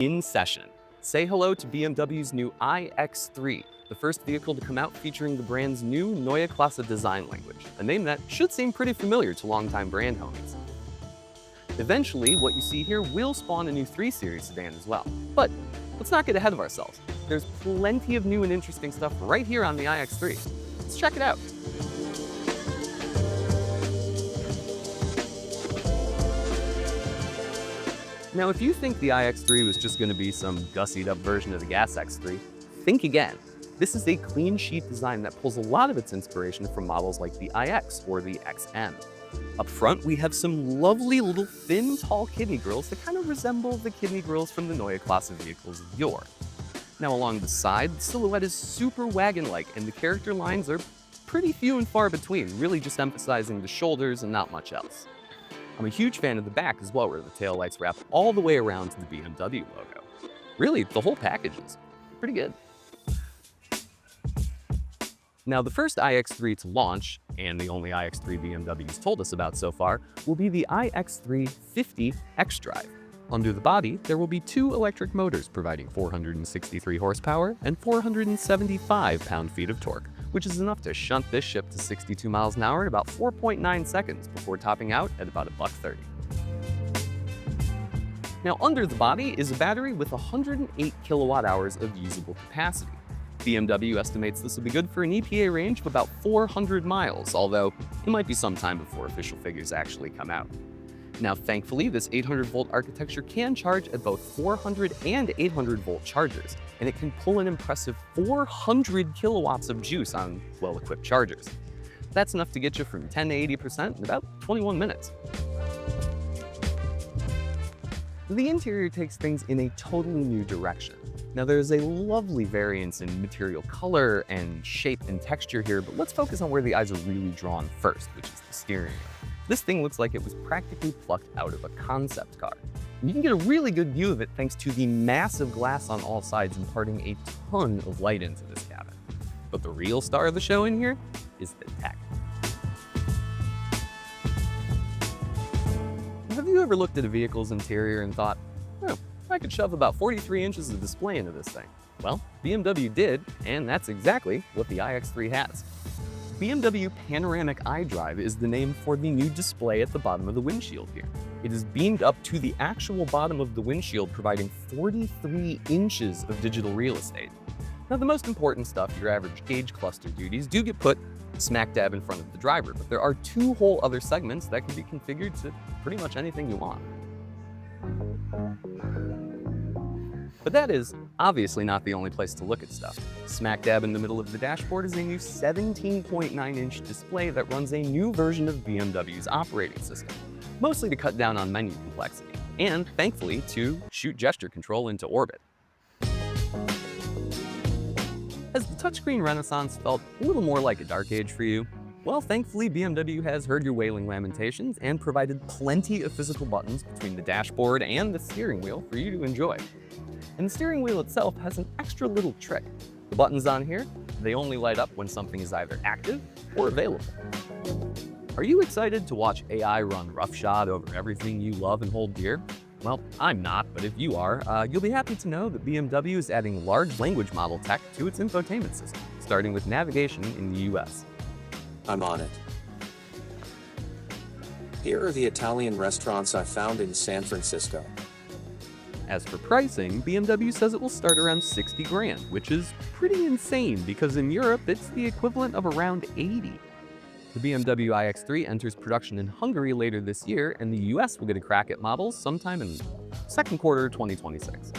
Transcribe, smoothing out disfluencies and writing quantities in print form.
In session. Say hello to BMW's new iX3, the first vehicle to come out featuring the brand's new Neue Klasse design language, a name that should seem pretty familiar to longtime brand homies. Eventually, what you see here will spawn a new 3 Series sedan as well. But let's not get ahead of ourselves. There's plenty of new and interesting stuff right here on the iX3. Let's check it out. Now, if you think the iX3 was just going to be some gussied up version of the gas X3, think again. This is a clean sheet design that pulls a lot of its inspiration from models like the iX or the XM. Up front, we have some lovely little thin, tall kidney grills that kind of resemble the kidney grills from the Neue Klasse vehicles of yore. Now, along the side, the silhouette is super wagon-like, and the character lines are pretty few and far between, really just emphasizing the shoulders and not much else. I'm a huge fan of the back as well, where the taillights wrap all the way around to the BMW logo. Really, the whole package is pretty good. Now, the first iX3 to launch, and the only iX3 BMW's told us about so far, will be the iX3 50 xDrive. Under the body, there will be 2 electric motors providing 463 horsepower and 475 pound-feet of torque, which is enough to shunt this ship to 62 miles an hour in about 4.9 seconds before topping out at about $1.30. Now, under the body is a battery with 108 kilowatt hours of usable capacity. BMW estimates this will be good for an EPA range of about 400 miles, although it might be some time before official figures actually come out. Now, thankfully, this 800-volt architecture can charge at both 400 and 800-volt chargers, and it can pull an impressive 400 kilowatts of juice on well-equipped chargers. That's enough to get you from 10 to 80% in about 21 minutes. The interior takes things in a totally new direction. Now, there's a lovely variance in material color and shape and texture here, but let's focus on where the eyes are really drawn first, which is the steering wheel. This thing looks like it was practically plucked out of a concept car. You can get a really good view of it thanks to the massive glass on all sides imparting a ton of light into this cabin. But the real star of the show in here is the tech. Have you ever looked at a vehicle's interior and thought, oh, I could shove about 43 inches of display into this thing? Well, BMW did, and that's exactly what the iX3 has. BMW Panoramic iDrive is the name for the new display at the bottom of the windshield here. It is beamed up to the actual bottom of the windshield, providing 43 inches of digital real estate. Now, the most important stuff, your average gauge cluster duties, do get put smack dab in front of the driver, but there are 2 whole other segments that can be configured to pretty much anything you want. But that is obviously not the only place to look at stuff. Smack dab in the middle of the dashboard is a new 17.9-inch display that runs a new version of BMW's operating system, mostly to cut down on menu complexity, and thankfully to shoot gesture control into orbit. Has the touchscreen renaissance felt a little more like a dark age for you? Well, thankfully, BMW has heard your wailing lamentations and provided plenty of physical buttons between the dashboard and the steering wheel for you to enjoy. And the steering wheel itself has an extra little trick. The buttons on here, they only light up when something is either active or available. Are you excited to watch AI run roughshod over everything you love and hold dear? Well, I'm not, but if you are, you'll be happy to know that BMW is adding large language model tech to its infotainment system, starting with navigation in the US. I'm on it. Here are the Italian restaurants I found in San Francisco. As for pricing, BMW says it will start around 60 grand, which is pretty insane because in Europe, it's the equivalent of around 80. The BMW iX3 enters production in Hungary later this year, and the US will get a crack at models sometime in second quarter 2026.